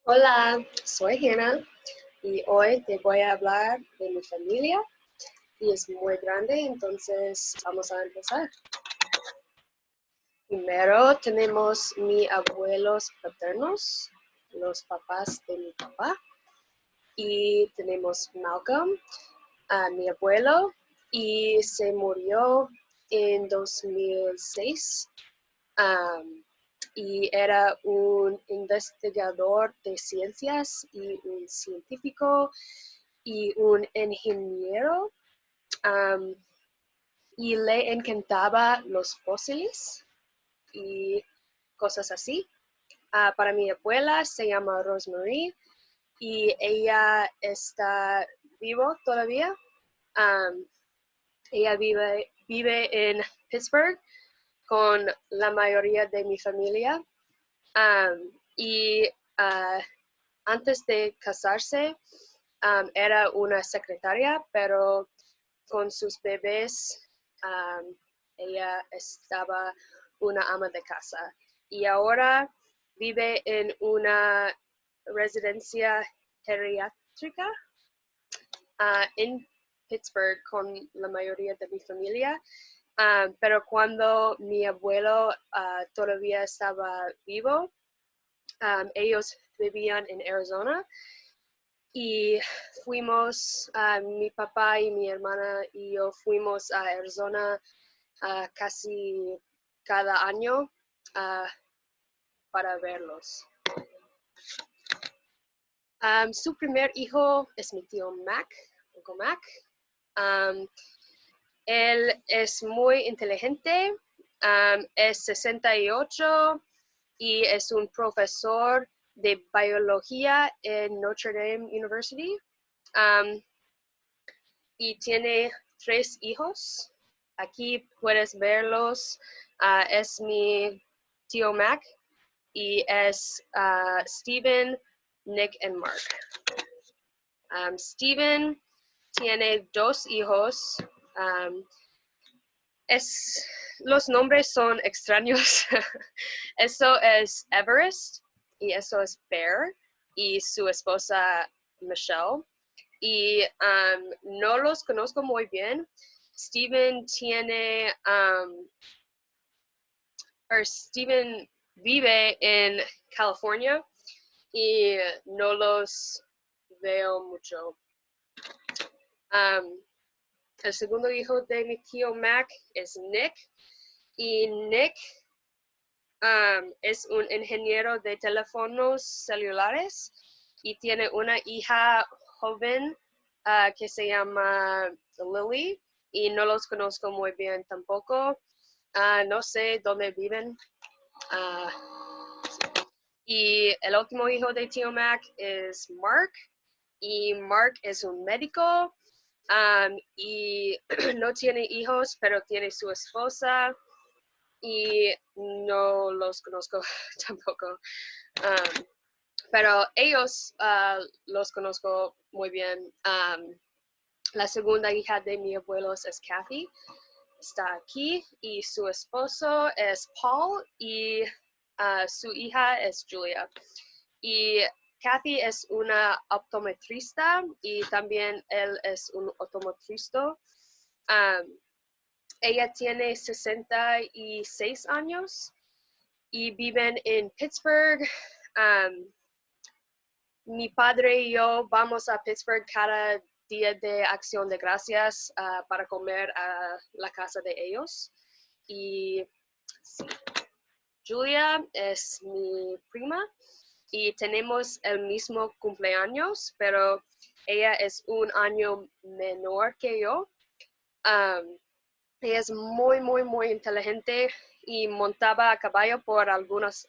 Hola, soy Hannah y hoy te voy a hablar de mi familia y es muy grande, entonces vamos a empezar. Primero tenemos mis abuelos paternos, los papás de mi papá, y tenemos Malcolm, mi abuelo, y se murió en 2006. Y era un investigador de ciencias y un científico y un ingeniero, um, y le encantaba los fósiles y cosas así. Para mi abuela se llama Rosemary y ella está vivo todavía. Um, Ella vive en Pittsburgh con la mayoría de mi familia. Y antes de casarse, era una secretaria, pero con sus bebés, ella estaba una ama de casa. Y ahora vive en una residencia geriátrica en Pittsburgh con la mayoría de mi familia. Pero cuando mi abuelo todavía estaba vivo, ellos vivían en Arizona y fuimos, mi papá y mi hermana y yo fuimos a Arizona casi cada año para verlos. Su primer hijo es mi tío Mac, Uncle Mac. Él es muy inteligente, es 68 y es un profesor de biología en Notre Dame University. Y tiene 3 hijos. Aquí puedes verlos. Es mi tío Mac y es Steven, Nick y Mark. Steven tiene 2 hijos. Los nombres son extraños. Eso es Everest y eso es Bear y su esposa Michelle. Y no los conozco muy bien. Steven Steven vive en California y no los veo mucho. El segundo hijo de mi tío Mac es Nick y Nick es un ingeniero de teléfonos celulares y tiene una hija joven que se llama Lily y no los conozco muy bien tampoco. No sé dónde viven. Y el último hijo de tío Mac es Mark y Mark es un médico y no tiene hijos, pero tiene su esposa y no los conozco tampoco. Pero ellos los conozco muy bien. La segunda hija de mi abuelo es Kathy, está aquí, y su esposo es Paul y su hija es Julia. Y Kathy es una optometrista y también él es un optometrista. Ella tiene 66 años y viven en Pittsburgh. Mi padre y yo vamos a Pittsburgh cada día de Acción de Gracias para comer a la casa de ellos. Y sí, Julia es mi prima y tenemos el mismo cumpleaños, pero ella es un año menor que yo. Ella es muy, muy, muy inteligente y montaba a caballo por algunos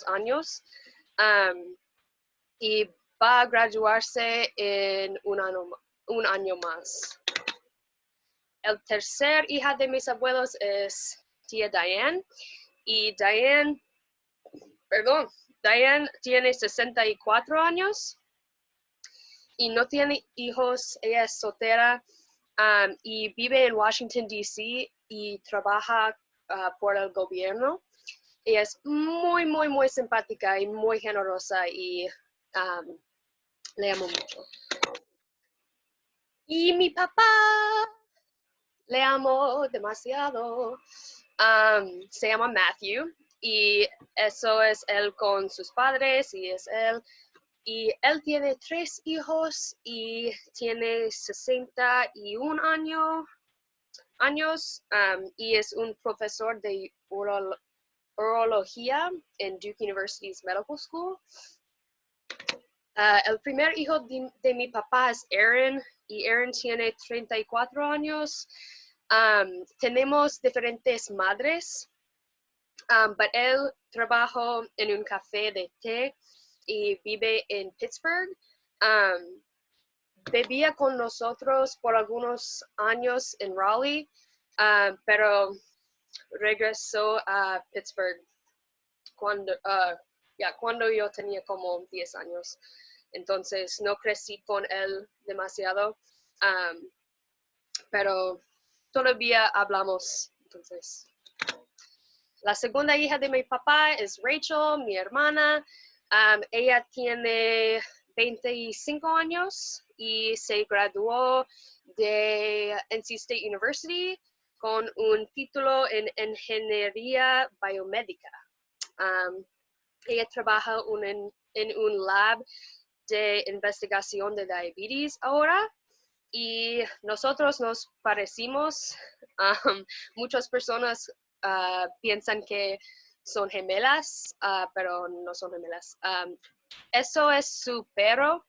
años. Y va a graduarse en un año más. El tercer hija de mis abuelos es tía Diane. Y Diane tiene 64 años y no tiene hijos. Ella es soltera y vive en Washington, D.C. y trabaja por el gobierno. Ella es muy, muy, muy simpática y muy generosa y Um, le amo mucho. Y mi papá, le amo demasiado. Se llama Matthew y eso es él con sus padres y es él. Y él tiene 3 hijos y tiene 61 años y es un profesor de urología en Duke University's Medical School. El primer hijo de mi papá es Aaron y Aaron tiene 34 años. Tenemos diferentes madres, pero él trabaja en un café de té y vive en Pittsburgh. Vivía con nosotros por algunos años en Raleigh, pero regresó a Pittsburgh cuando yo tenía como 10 años. Entonces no crecí con él demasiado, pero todavía hablamos. Entonces, la segunda hija de mi papá es Rachel, mi hermana. Ella tiene 25 años y se graduó de NC State University con un título en ingeniería biomédica. Ella trabaja en un lab de investigación de diabetes ahora y nosotros nos parecimos. Muchas personas piensan que son gemelas, pero no son gemelas. Eso es su perro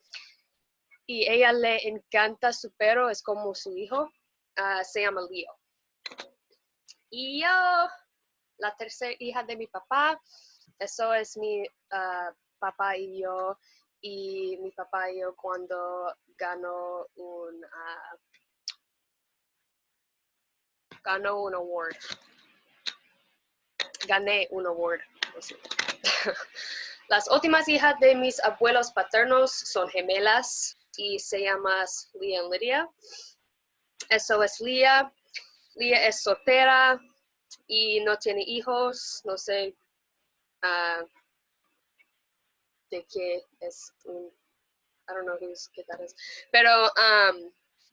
y ella le encanta su perro, es como su hijo. Se llama Leo. Y yo, la tercera hija de mi papá, eso es mi papá y yo. Y mi papá y yo cuando ganó un award. Gané un award. Las últimas hijas de mis abuelos paternos son gemelas y se llaman Leah y Lydia. Eso es Leah. Leah es soltera y no tiene hijos. No sé de qué es I don't know qué tal es. Pero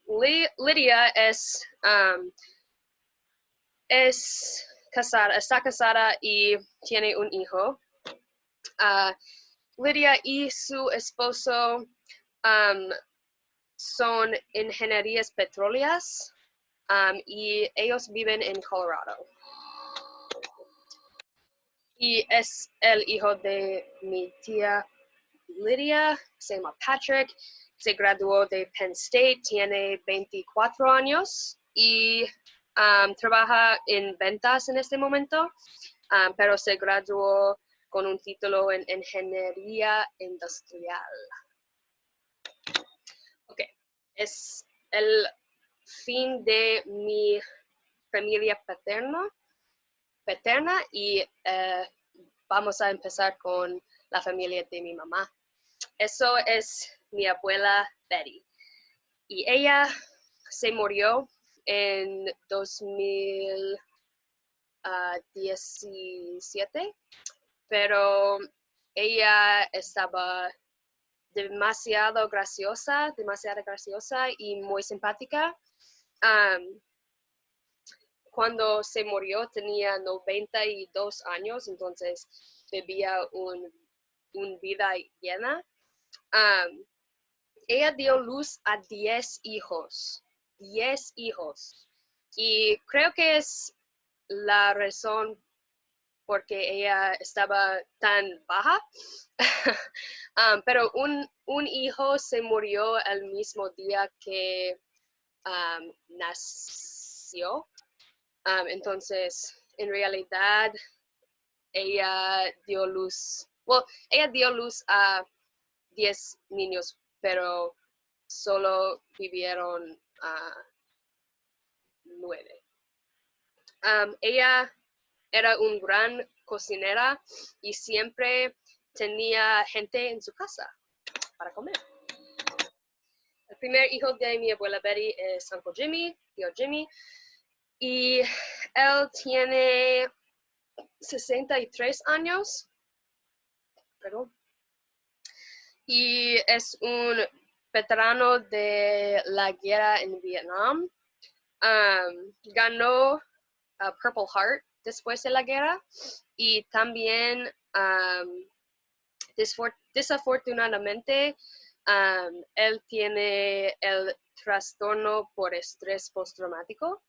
Lydia es casada, está casada y tiene un hijo. Lydia y su esposo son ingenierías petroleras y ellos viven en Colorado. Y es el hijo de mi tía Lydia, se llama Patrick, se graduó de Penn State, tiene 24 años y trabaja en ventas en este momento, pero se graduó con un título en ingeniería industrial. Ok, es el fin de mi familia paterna y vamos a empezar con la familia de mi mamá. Eso es mi abuela Betty. Y ella se murió en 2017, pero ella estaba demasiado graciosa y muy simpática. Cuando se murió tenía 92 años, entonces vivía una vida llena. Ella dio luz a 10 hijos. 10 hijos. Y creo que es la razón porque ella estaba tan baja. Pero un hijo se murió el mismo día que nació. Entonces, en realidad, ella dio luz a 10 niños, pero solo vivieron 9. Ella era una gran cocinera y siempre tenía gente en su casa para comer. El primer hijo de mi abuela Betty es Uncle Jimmy, tío Jimmy, y él tiene 63 años. Perdón. y es un veterano de la guerra en Vietnam. Ganó Purple Heart después de la guerra y también desafortunadamente él tiene el trastorno por estrés postraumático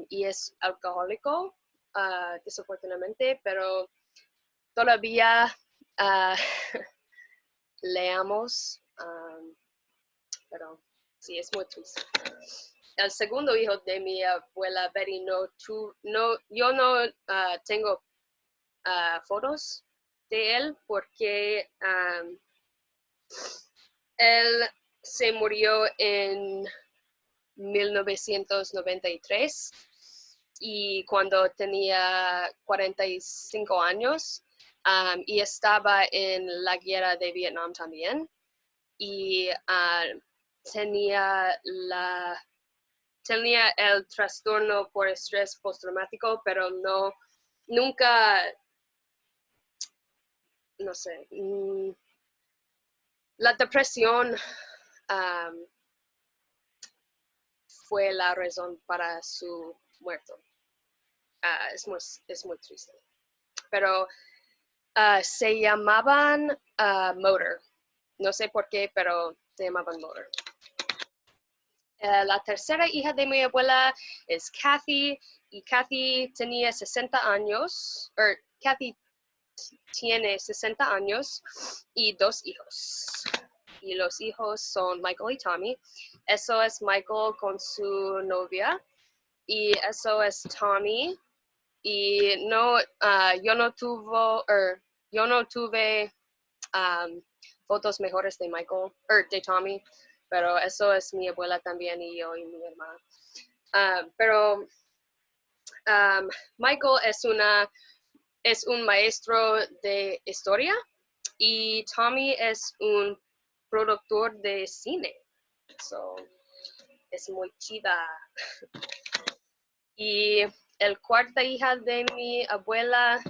y es alcohólico desafortunadamente, pero todavía leamos, pero sí, es muy triste. El segundo hijo de mi abuela Betty yo no tengo fotos de él porque él se murió en 1993 y cuando tenía 45 años y estaba en la guerra de Vietnam también y tenía el trastorno por estrés postraumático, pero nunca, no sé, la depresión fue la razón para su muerte. Es muy triste. Pero se llamaban Motor. No sé por qué, pero se llamaban Motor. La tercera hija de mi abuela es Kathy, y Kathy tenía 60 años, Kathy tiene 60 años y 2 hijos. Y los hijos son Michael y Tommy. Eso es Michael con su novia y eso es Tommy. Y yo no tuve fotos mejores de Michael, de Tommy, pero eso es mi abuela también y yo y mi hermana. Pero Michael es un maestro de historia y Tommy es un productor de cine. So, es muy chida. Y el cuarta hija de mi abuela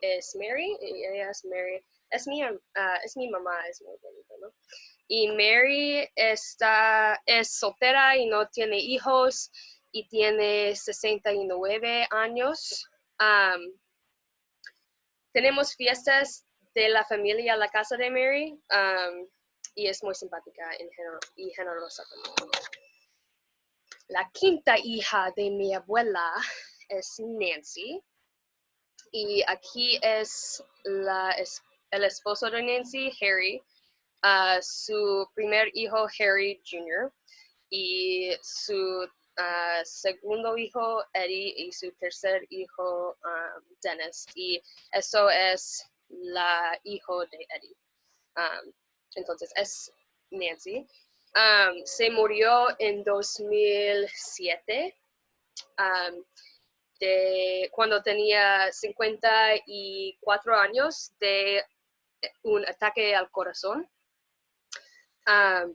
es Mary, y ella es Mary. Es mi mamá, es muy bonita, ¿no? Y Mary es soltera y no tiene hijos y tiene 69 años. Tenemos fiestas de la familia a la casa de Mary y es muy simpática y generosa también. La quinta hija de mi abuela es Nancy y aquí es el esposo de Nancy, Harry, su primer hijo, Harry Jr., y su segundo hijo, Eddie, y su tercer hijo, Dennis. Y eso es la hijo de Eddie. Entonces, es Nancy. Se murió en 2007. Cuando tenía 54 años de un ataque al corazón,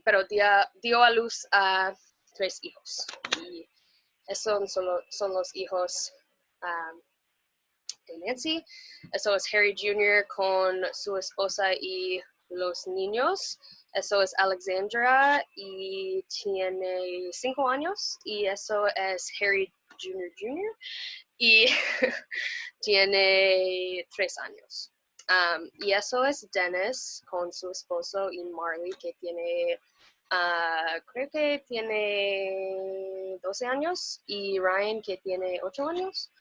pero dio a luz a 3 hijos. Y esos son los hijos de Nancy. Eso es Harry Jr. con su esposa y los niños. Eso es Alexandra y tiene 5 años. Y eso es Harry Jr. Y tiene 3 años. Y eso es Dennis con su esposo y Marley, que tiene, creo que tiene 12 años, y Ryan, que tiene 8 años.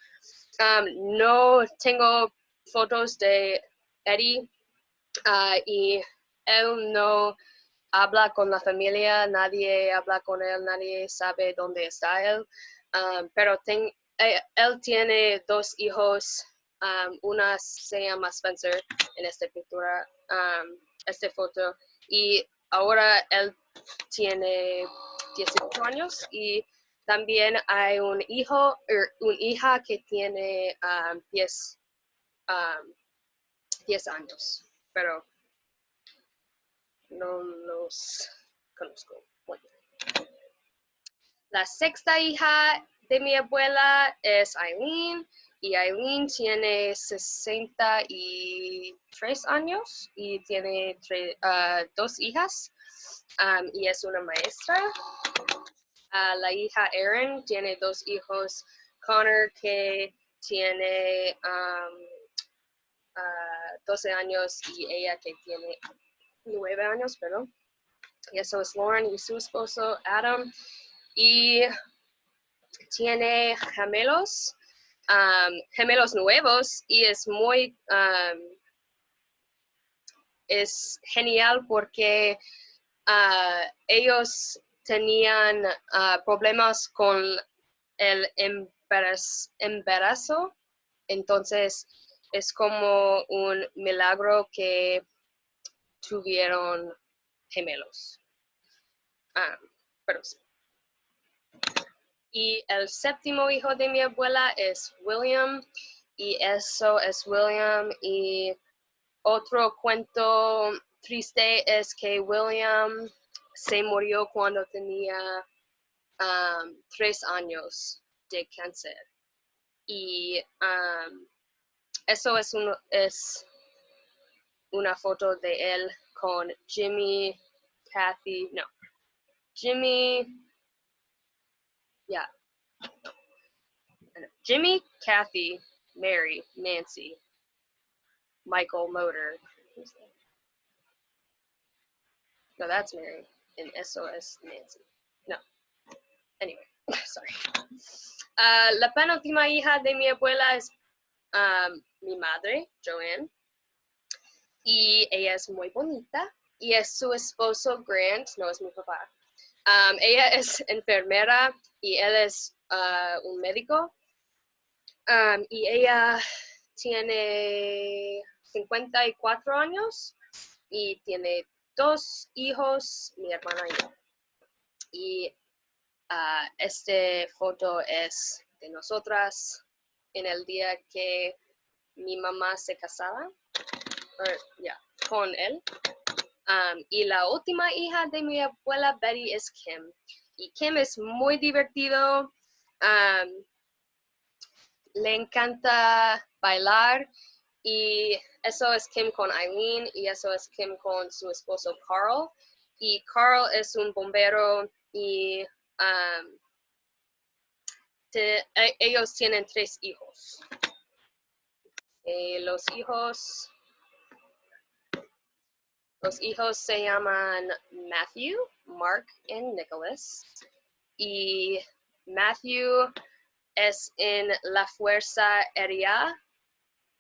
No tengo fotos de Eddie y él no habla con la familia, nadie habla con él, nadie sabe dónde está él, pero él tiene 2 hijos, una se llama Spencer en esta pintura, esta foto, y ahora él tiene 18 años y también hay una hija que tiene 10 años, pero no los conozco muy bien. La sexta hija de mi abuela es Eileen Y Aileen tiene 63 años y tiene dos hijas y es una maestra. La hija Erin tiene dos hijos, Connor que tiene 12 años y ella que tiene 9 años, perdón. Y eso es Lauren y su esposo Adam. Y tiene gemelos, gemelos nuevos y es muy, es genial porque ellos tenían problemas con el embarazo, entonces es como un milagro que tuvieron gemelos. Pero sí. Y el séptimo hijo de mi abuela es William, y eso es William. Y otro cuento triste es que William se murió cuando tenía 3 años de cáncer. Y eso es una foto de él con Jimmy, Kathy, no, Jimmy, yeah, Jimmy, Kathy, Mary, Nancy, Michael Motor. No, that's Mary, and eso es Nancy. No, anyway, sorry. La penúltima hija de mi abuela es mi madre, Joanne, y ella es muy bonita, y es su esposo Grant, no es mi papá. Ella es enfermera y él es un médico, y ella tiene 54 años y tiene 2 hijos, mi hermana y yo. Y esta foto es de nosotras en el día que mi mamá se casaba con él. Y la última hija de mi abuela Betty es Kim. Y Kim es muy divertido. Le encanta bailar. Y eso es Kim con Aileen. Y eso es Kim con su esposo Carl. Y Carl es un bombero. Y ellos tienen 3 hijos. Los hijos se llaman Matthew, Mark y Nicholas. Y Matthew es en la Fuerza Aérea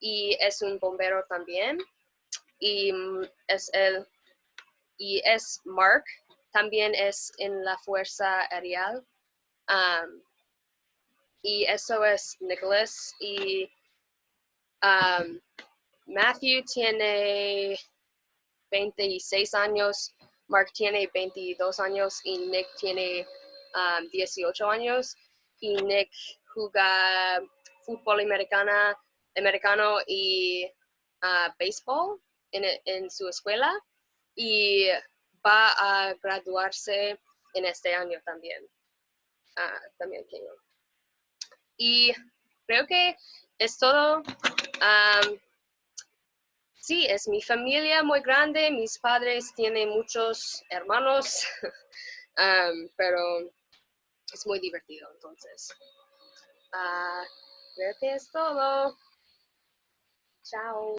y es un bombero también. Y es Mark, también es en la Fuerza Aérea. Y eso es Nicholas. Y Matthew tiene 26 años, Mark tiene 22 años y Nick tiene 18 años. Y Nick juega fútbol americano y béisbol en su escuela y va a graduarse en este año también. También que yo. Y creo que es todo. Sí, es mi familia muy grande. Mis padres tienen muchos hermanos, pero es muy divertido. Entonces, creo que es todo. Chao.